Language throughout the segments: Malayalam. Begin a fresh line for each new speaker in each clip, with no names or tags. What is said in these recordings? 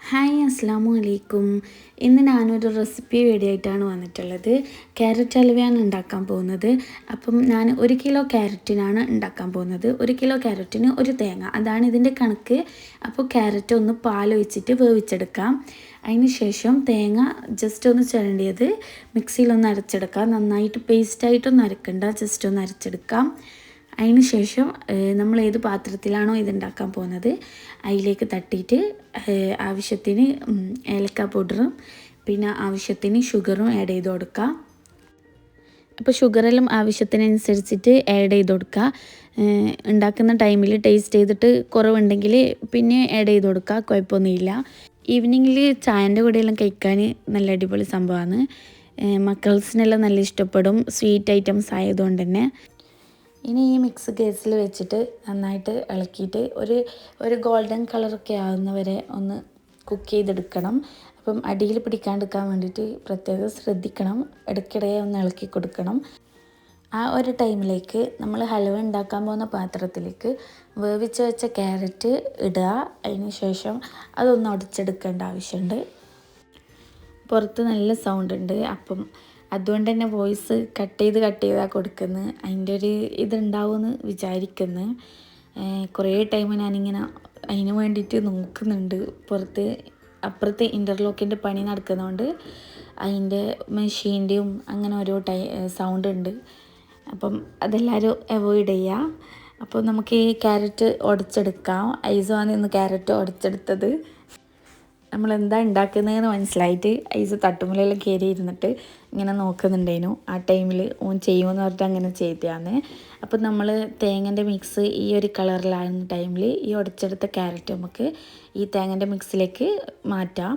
ഹായ് അസ്സാമു അലൈക്കും. ഇന്ന് ഞാനൊരു റെസിപ്പി വീഡിയോ ആയിട്ടാണ് വന്നിട്ടുള്ളത്. ക്യാരറ്റ് ഹൽവയാണ് ഉണ്ടാക്കാൻ പോകുന്നത്. അപ്പം ഞാൻ 1 കിലോ ക്യാരറ്റിനാണ് ഉണ്ടാക്കാൻ പോകുന്നത്. 1 കിലോ ക്യാരറ്റിന് 1 തേങ്ങ, അതാണ് ഇതിൻ്റെ കണക്ക്. അപ്പോൾ ക്യാരറ്റ് ഒന്ന് പാലൊഴിച്ചിട്ട് വേവിച്ചെടുക്കാം. അതിന് ശേഷം തേങ്ങ ജസ്റ്റ് ഒന്ന് ചിരണ്ടിയത് മിക്സിയിലൊന്ന് അരച്ചെടുക്കാം. നന്നായിട്ട് പേസ്റ്റായിട്ടൊന്നും അരക്കണ്ട, ജസ്റ്റ് ഒന്ന് അരച്ചെടുക്കാം. അതിന് ശേഷം നമ്മൾ ഏത് പാത്രത്തിലാണോ ഇതുണ്ടാക്കാൻ പോകുന്നത് അതിലേക്ക് തട്ടിയിട്ട് ആവശ്യത്തിന് ഏലക്ക പൗഡറും പിന്നെ ആവശ്യത്തിന് ഷുഗറും ആഡ് ചെയ്ത് കൊടുക്കുക. അപ്പോൾ ഷുഗറെല്ലാം ആവശ്യത്തിനനുസരിച്ചിട്ട് ആഡ് ചെയ്ത് കൊടുക്കുക. ഉണ്ടാക്കുന്ന ടൈമിൽ ടേസ്റ്റ് ചെയ്തിട്ട് കുറവുണ്ടെങ്കിൽ പിന്നെ ആഡ് ചെയ്ത് കൊടുക്കുക, കുഴപ്പമൊന്നുമില്ല. ഈവനിങ്ങിൽ ചായൻ്റെ കൂടെയെല്ലാം കഴിക്കാൻ നല്ല അടിപൊളി സംഭവമാണ്. മക്കൾസിനെല്ലാം നല്ല ഇഷ്ടപ്പെടും, സ്വീറ്റ് ഐറ്റംസ് ആയതുകൊണ്ട് തന്നെ. ഇനി ഈ മിക്സ് കേസിൽ വെച്ചിട്ട് നന്നായിട്ട് ഇളക്കിയിട്ട് ഒരു ഗോൾഡൻ കളറൊക്കെ ആകുന്നവരെ ഒന്ന് കുക്ക് ചെയ്തെടുക്കണം. അപ്പം അടിയിൽ പിടിക്കാണ്ടിരിക്കാൻ വേണ്ടിയിട്ട് പ്രത്യേകം ശ്രദ്ധിക്കണം, ഇടയ്ക്കിടെ ഒന്ന് ഇളക്കി കൊടുക്കണം. ആ ഒരു ടൈമിലേക്ക് നമ്മൾ ഹൽവ ഉണ്ടാക്കാൻ പോകുന്ന പാത്രത്തിലേക്ക് വേവിച്ച് വെച്ച ക്യാരറ്റ് ഇടുക. അതിന് ശേഷം അതൊന്ന് ഉടച്ചെടുക്കേണ്ട ആവശ്യമുണ്ട്. പുറത്ത് നല്ല സൗണ്ട് ഉണ്ട്, അപ്പം അതുകൊണ്ട് തന്നെ വോയിസ് കട്ട് ചെയ്താണ് കൊടുക്കുന്നത്. അതിൻ്റെ ഒരു ഇതുണ്ടാവുമെന്ന് വിചാരിക്കുന്നു. കുറേ ടൈം ഞാനിങ്ങനെ അതിന് വേണ്ടിയിട്ട് നോക്കുന്നുണ്ട്. അപ്പുറത്തെ ഇൻ്റർലോക്കിൻ്റെ പണി നടക്കുന്നതുകൊണ്ട് അതിൻ്റെ മെഷീൻ്റെയും അങ്ങനെ ഓരോ സൗണ്ട് ഉണ്ട്. അപ്പം അതെല്ലാവരും അവോയ്ഡ് ചെയ്യുക. അപ്പോൾ നമുക്ക് ഈ ക്യാരറ്റ് ഉടച്ചെടുക്കാം. ഐസാണ് ഇന്ന് ക്യാരറ്റ് ഉടച്ചെടുത്തത്. നമ്മളെന്താ ഉണ്ടാക്കുന്നതെന്ന് മനസ്സിലായിട്ട് ഐസ് തട്ടുമുലയെല്ലാം കയറി ഇരുന്നിട്ട് ഇങ്ങനെ നോക്കുന്നുണ്ടേനു. ആ ടൈമിൽ ഓൻ ചെയ്യുമെന്ന് പറഞ്ഞിട്ട് അങ്ങനെ ചെയ്തതാണ്. അപ്പം നമ്മൾ തേങ്ങൻ്റെ മിക്സ് ഈ ഒരു കളറിലാകുന്ന ടൈമിൽ ഈ ഉടച്ചെടുത്ത ക്യാരറ്റ് നമുക്ക് ഈ തേങ്ങൻ്റെ മിക്സിലേക്ക് മാറ്റാം.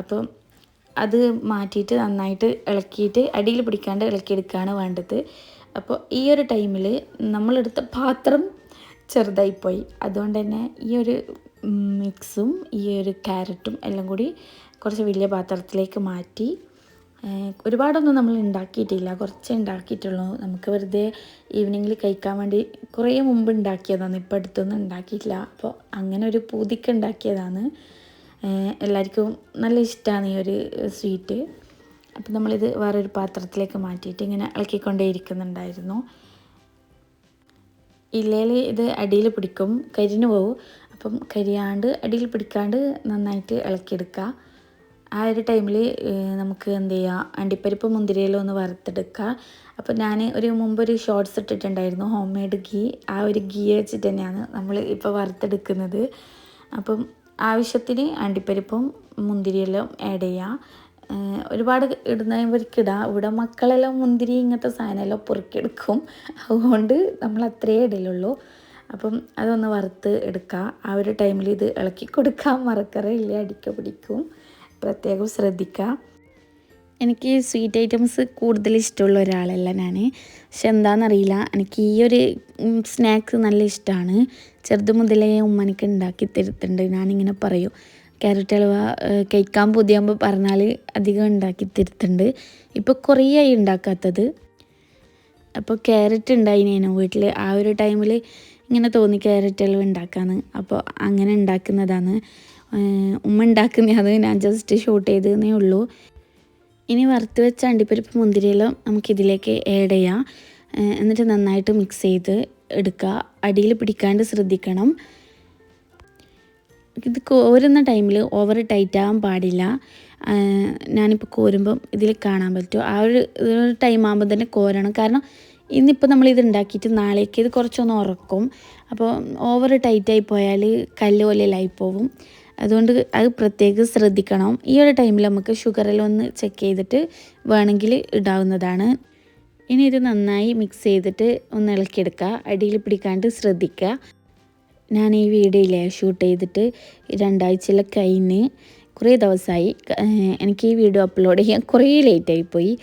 അപ്പം അത് മാറ്റിയിട്ട് നന്നായിട്ട് ഇളക്കിയിട്ട് അടിയിൽ പിടിക്കാണ്ട് ഇളക്കിയെടുക്കുകയാണ് വേണ്ടത്. അപ്പോൾ ഈ ഒരു ടൈമിൽ നമ്മളെടുത്ത പാത്രം ചെറുതായിപ്പോയി. അതുകൊണ്ട് തന്നെ ഈ ഒരു മിക്സും ഈ ഒരു ക്യാരറ്റും എല്ലാം കൂടി കുറച്ച് വലിയ പാത്രത്തിലേക്ക് മാറ്റി. ഒരുപാടൊന്നും നമ്മൾ ഉണ്ടാക്കിയിട്ടില്ല, കുറച്ചേ ഉണ്ടാക്കിയിട്ടുള്ളൂ. നമുക്ക് വെറുതെ ഈവനിങ്ങിൽ കഴിക്കാൻ വേണ്ടി കുറേ മുമ്പ് ഉണ്ടാക്കിയതാണ്, ഇപ്പോൾ അടുത്തൊന്നും ഉണ്ടാക്കിയിട്ടില്ല. അപ്പോൾ അങ്ങനെ ഒരു പൂതിക്ക് ഉണ്ടാക്കിയതാണ്. എല്ലാവർക്കും നല്ല ഇഷ്ടമാണ് ഈ ഒരു സ്വീറ്റ്. അപ്പോൾ നമ്മളിത് വേറൊരു പാത്രത്തിലേക്ക് മാറ്റിയിട്ട് ഇങ്ങനെ ഇളക്കിക്കൊണ്ടേ ഇരിക്കുന്നുണ്ടായിരുന്നു. ഇല്ലേൽ ഇത് അടിയിൽ പിടിക്കും, കരിഞ്ഞു പോകും. അപ്പം കരിയാണ്ട് അടിയിൽ പിടിക്കാണ്ട് നന്നായിട്ട് ഇളക്കിയെടുക്കുക. ആ ഒരു ടൈമിൽ നമുക്ക് എന്ത് ചെയ്യുക, അണ്ടിപ്പരിപ്പ് മുന്തിരിയിലും ഒന്ന് വറുത്തെടുക്കുക. അപ്പോൾ ഞാൻ മുമ്പൊരു ഷോർട്സ് ഇട്ടിട്ടുണ്ടായിരുന്നു, ഹോം മെയ്ഡ് ഗീ. ആ ഒരു ഗീ വെച്ചിട്ട് തന്നെയാണ് നമ്മൾ ഇപ്പോൾ വറുത്തെടുക്കുന്നത്. അപ്പം ആവശ്യത്തിന് അണ്ടിപ്പരിപ്പും മുന്തിരിയെല്ലാം ആഡ് ചെയ്യുക. ഒരുപാട് ഇടുന്നവർക്കിടാം. ഇവിടെ മക്കളെല്ലാം മുന്തിരി ഇങ്ങനത്തെ സാധനമെല്ലാം പൊറുക്കിയെടുക്കും, അതുകൊണ്ട് നമ്മൾ അത്രയേ ഇടലുള്ളൂ. അപ്പം അതൊന്ന് വറുത്ത് എടുക്കുക. ആ ഒരു ടൈമിൽ ഇത് ഇളക്കി കൊടുക്കാൻ മറക്കറില്ല, അടിക്ക പിടിക്കും, പ്രത്യേകം ശ്രദ്ധിക്കുക. എനിക്ക് സ്വീറ്റ് ഐറ്റംസ് കൂടുതൽ ഇഷ്ടമുള്ള ഒരാളല്ല ഞാൻ. പക്ഷെ എന്താണെന്നറിയില്ല, എനിക്ക് ഈ ഒരു സ്നാക്സ് നല്ല ഇഷ്ടമാണ്. ചെറുത് മുതലേ ഉമ്മ എനിക്ക് ഉണ്ടാക്കി തരുത്തുണ്ട്. ഞാനിങ്ങനെ പറയും, ക്യാരറ്റ് ഹൽവ കഴിക്കാൻ പുതിയാകുമ്പോൾ പറഞ്ഞാൽ അധികം ഉണ്ടാക്കി തരുത്തുണ്ട്. ഇപ്പോൾ കുറേ ആയി ഉണ്ടാക്കാത്തത്. അപ്പോൾ ക്യാരറ്റ് ഉണ്ടായിനേനു വീട്ടിൽ. ആ ഒരു ടൈമിൽ ഇങ്ങനെ തോന്നി ക്യാരറ്റ് ഹൽവ ഉണ്ടാക്കാമെന്ന്. അപ്പോൾ അങ്ങനെ ഉണ്ടാക്കുന്നതാണ്. ഉമ്മ ഉണ്ടാക്കുന്നത് ഞാൻ ജസ്റ്റ് ഷൂട്ട് ചെയ്തതേ ഉള്ളൂ. ഇനി വറുത്ത് വെച്ച അണ്ടിപ്പരിപ്പ് മുന്തിരിയെല്ലാം നമുക്കിതിലേക്ക് ആഡ് ചെയ്യാം. എന്നിട്ട് നന്നായിട്ട് മിക്സ് ചെയ്ത് എടുക്കുക. അടിയിൽ പിടിക്കാണ്ട് ശ്രദ്ധിക്കണം. ഇത് കോരുന്ന ടൈമിൽ ഓവർ ടൈറ്റ് ആകാൻ പാടില്ല. ഞാനിപ്പോൾ കോരുമ്പം ഇതിൽ കാണാൻ പറ്റും. ആ ഒരു ടൈം ആകുമ്പോൾ തന്നെ കോരണം. കാരണം ഇന്നിപ്പോൾ നമ്മളിത് ഉണ്ടാക്കിയിട്ട് നാളേക്ക് ഇത് കുറച്ചൊന്ന് ഉറക്കും. അപ്പോൾ ഓവർ ടൈറ്റായി പോയാൽ കല്ല് പോലെയായി പോകും. അതുകൊണ്ട് അത് പ്രത്യേകം ശ്രദ്ധിക്കണം. ഈ ഒരു ടൈമിൽ നമുക്ക് ഷുഗറെല്ലാം ഒന്ന് ചെക്ക് ചെയ്തിട്ട് വേണമെങ്കിൽ ഇടാവുന്നതാണ്. ഇനി ഇത് നന്നായി മിക്സ് ചെയ്തിട്ട് ഒന്ന് ഇളക്കിയെടുക്കുക. അടിയിൽ പിടിക്കാണ്ട് ശ്രദ്ധിക്കുക. ഞാൻ ഈ വീഡിയോയിലെ ഷൂട്ട് ചെയ്തിട്ട് 2 ആഴ്ചയിലൊക്കെ കഴിഞ്ഞ് കുറേ ദിവസമായി. എനിക്ക് ഈ വീഡിയോ അപ്ലോഡ് ചെയ്യാൻ കുറേ ലേറ്റായിപ്പോയി.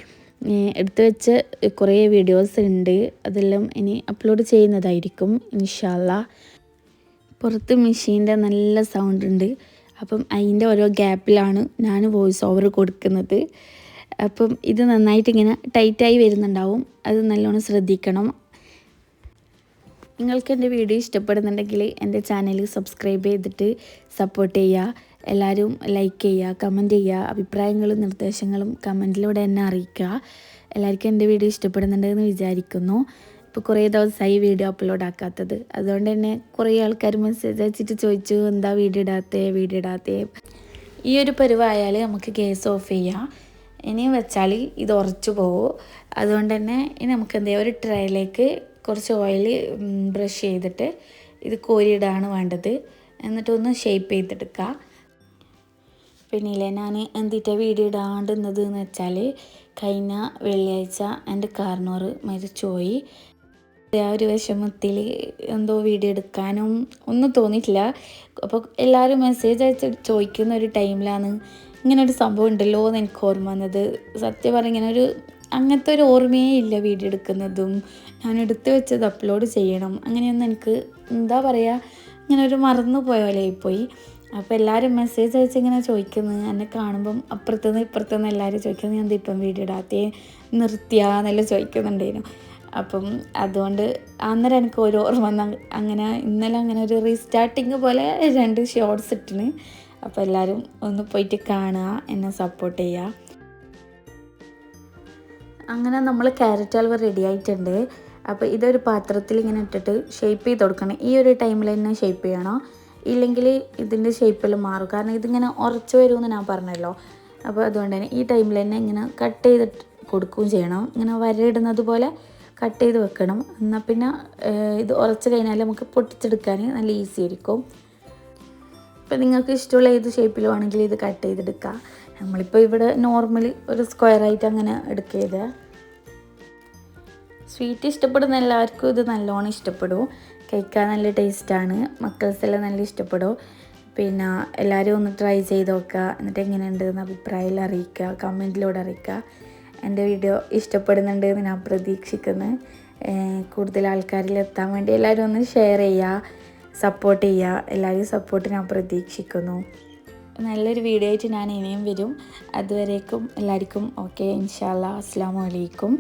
എടുത്തു വെച്ച് കുറേ വീഡിയോസ് ഉണ്ട്, അതെല്ലാം ഇനി അപ്ലോഡ് ചെയ്യുന്നതായിരിക്കും ഇൻഷാ അല്ലാഹ്. പുറത്ത് മെഷീൻ്റെ നല്ല സൗണ്ട് ഉണ്ട്. അപ്പം അതിൻ്റെ ഓരോ ഗ്യാപ്പിലാണ് ഞാൻ വോയിസ് ഓവർ കൊടുക്കുന്നത്. അപ്പം ഇത് നന്നായിട്ട് ഇങ്ങനെ ടൈറ്റായി വരുന്നുണ്ടാവും, അത് നല്ലോണം ശ്രദ്ധിക്കണം. നിങ്ങൾക്ക് എൻ്റെ വീഡിയോ ഇഷ്ടപ്പെടുന്നുണ്ടെങ്കിൽ എൻ്റെ ചാനൽ സബ്സ്ക്രൈബ് ചെയ്തിട്ട് സപ്പോർട്ട് ചെയ്യുക. എല്ലാവരും ലൈക്ക് ചെയ്യുക, കമൻറ്റ് ചെയ്യുക, അഭിപ്രായങ്ങളും നിർദ്ദേശങ്ങളും കമൻറ്റിലൂടെ എന്നെ അറിയിക്കുക. എല്ലാവർക്കും എൻ്റെ വീഡിയോ ഇഷ്ടപ്പെടുന്നുണ്ടെന്ന് വിചാരിക്കുന്നു. ഇപ്പോൾ കുറേ ദിവസമായി വീഡിയോ അപ്ലോഡ് ആക്കാത്തത്, അതുകൊണ്ട് തന്നെ കുറേ ആൾക്കാർ മെസ്സേജ് അയച്ചിട്ട് ചോദിച്ചു എന്താ വീഡിയോ ഇടാത്തേ. ഈ ഒരു പരുവായാൽ നമുക്ക് ഗ്യാസ് ഓഫ് ചെയ്യാം. ഇനിയും വെച്ചാൽ ഇത് ഉറച്ചു പോകും. അതുകൊണ്ട് തന്നെ ഇനി നമുക്ക് എന്താ ഒരു ട്രേയിലേക്ക് കുറച്ച് ഓയിൽ ബ്രഷ് ചെയ്തിട്ട് ഇത് കോരിയിടാണ് വേണ്ടത്. എന്നിട്ടൊന്ന് ഷേപ്പ് ചെയ്തെടുക്കുക. പിന്നെ ഞാൻ എന്തിട്ടാണ് വീഡിയോ ഇടാണ്ടുന്നത് എന്ന് വെച്ചാൽ കഴിഞ്ഞ വെള്ളിയാഴ്ച എൻ്റെ കാർന്നോർ മരിച്ചുപോയി. ആ ഒരു വിഷമത്തിൽ എന്തോ വീഡിയോ എടുക്കാനും ഒന്നും തോന്നിയിട്ടില്ല. അപ്പോൾ എല്ലാവരും മെസ്സേജ് അയച്ച് ചോദിക്കുന്ന ഒരു ടൈമിലാണ് ഇങ്ങനൊരു സംഭവം ഉണ്ടല്ലോ എന്ന് എനിക്ക് ഓർമ്മ വന്നത്. സത്യം പറഞ്ഞാൽ ഇങ്ങനെ അങ്ങനത്തെ ഒരു ഓർമ്മയേ ഇല്ല വീഡിയോ എടുക്കുന്നതും ഞാൻ എടുത്തു വെച്ചത് അപ്ലോഡ് ചെയ്യണം അങ്ങനെയൊന്നും എനിക്ക് എന്താ പറയുക, ഇങ്ങനെ ഒരു മറന്നു പോയ പോലെ ആയിപ്പോയി. അപ്പോൾ എല്ലാവരും മെസ്സേജ് അയച്ച് ഇങ്ങനെ ചോദിക്കുന്നു, എന്നെ കാണുമ്പം അപ്പുറത്തുനിന്ന് ഇപ്പുറത്തുനിന്ന് എല്ലാവരും ചോദിക്കുന്നത് ഞാൻ ഇപ്പം വീഡിയോ ഇടാത്തേ നിർത്തിയാന്നെല്ലാം ചോദിക്കുന്നുണ്ടായിരുന്നു. അപ്പം അതുകൊണ്ട് അന്നേരം എനിക്ക് ഒരു ഓർമ്മ വന്ന അങ്ങനെ ഇന്നലെ അങ്ങനെ ഒരു റീസ്റ്റാർട്ടിങ് പോലെ 2 ഷോർട്സ് ഇട്ടിന്. അപ്പോൾ എല്ലാവരും ഒന്ന് പോയിട്ട് കാണുക, എന്നെ സപ്പോർട്ട് ചെയ്യുക. അങ്ങനെ നമ്മൾ ക്യാരറ്റ് ഹൽവ റെഡി ആയിട്ടുണ്ട്. അപ്പോൾ ഇതൊരു പാത്രത്തിൽ ഇങ്ങനെ ഇട്ടിട്ട് ഷേപ്പ് ചെയ്ത് കൊടുക്കണം. ഈ ഒരു ടൈമിൽ തന്നെ ഷേപ്പ് ചെയ്യണം, ഇല്ലെങ്കിൽ ഇതിൻ്റെ ഷേപ്പിൽ മാറും. കാരണം ഇതിങ്ങനെ ഉറച്ചു വരുമെന്ന് ഞാൻ പറഞ്ഞല്ലോ. അപ്പോൾ അതുകൊണ്ട് തന്നെ ഈ ടൈമിൽ തന്നെ ഇങ്ങനെ കട്ട് ചെയ്തിട്ട് കൊടുക്കുകയും ചെയ്യണം. ഇങ്ങനെ വരയിടുന്നത് പോലെ കട്ട് ചെയ്ത് വെക്കണം. എന്നാൽ പിന്നെ ഇത് ഉറച്ച് കഴിഞ്ഞാൽ നമുക്ക് പൊട്ടിച്ചെടുക്കാൻ നല്ല ഈസി ആയിരിക്കും. ഇപ്പോൾ നിങ്ങൾക്ക് ഇഷ്ടമുള്ള ഏത് ഷേപ്പിലും ആണെങ്കിൽ ഇത് കട്ട് ചെയ്തെടുക്കുക. നമ്മളിപ്പോൾ ഇവിടെ നോർമൽ ഒരു സ്ക്വയറായിട്ട് അങ്ങനെ എടുക്കരുത്. സ്വീറ്റ് ഇഷ്ടപ്പെടുന്ന എല്ലാവർക്കും ഇത് നല്ലോണം ഇഷ്ടപ്പെടും. കഴിക്കാൻ നല്ല ടേസ്റ്റാണ്, മക്കൾസെല്ലാം നല്ല ഇഷ്ടപ്പെടും. പിന്നെ എല്ലാവരും ഒന്ന് ട്രൈ ചെയ്ത് നോക്കുക. എന്നിട്ട് എങ്ങനെയുണ്ട് എന്ന് അഭിപ്രായം അറിയിക്കുക, കമൻറ്റിലൂടെ അറിയിക്കുക. എൻ്റെ വീഡിയോ ഇഷ്ടപ്പെടുന്നുണ്ട് എന്ന് ഞാൻ പ്രതീക്ഷിക്കുന്നു. കൂടുതൽ ആൾക്കാരിൽ എത്താൻ വേണ്ടി എല്ലാവരും ഒന്ന് ഷെയർ ചെയ്യുക, സപ്പോർട്ട് ചെയ്യുക. എല്ലാവരും സപ്പോർട്ട് ഞാൻ പ്രതീക്ഷിക്കുന്നു. നല്ലൊരു വീഡിയോ ആയിട്ട് ഞാൻ ഇനിയും വരും. അതുവരേക്കും എല്ലാവർക്കും ഓക്കെ, ഇൻഷാ അല്ലാ. അസ്സലാമു അലൈക്കും.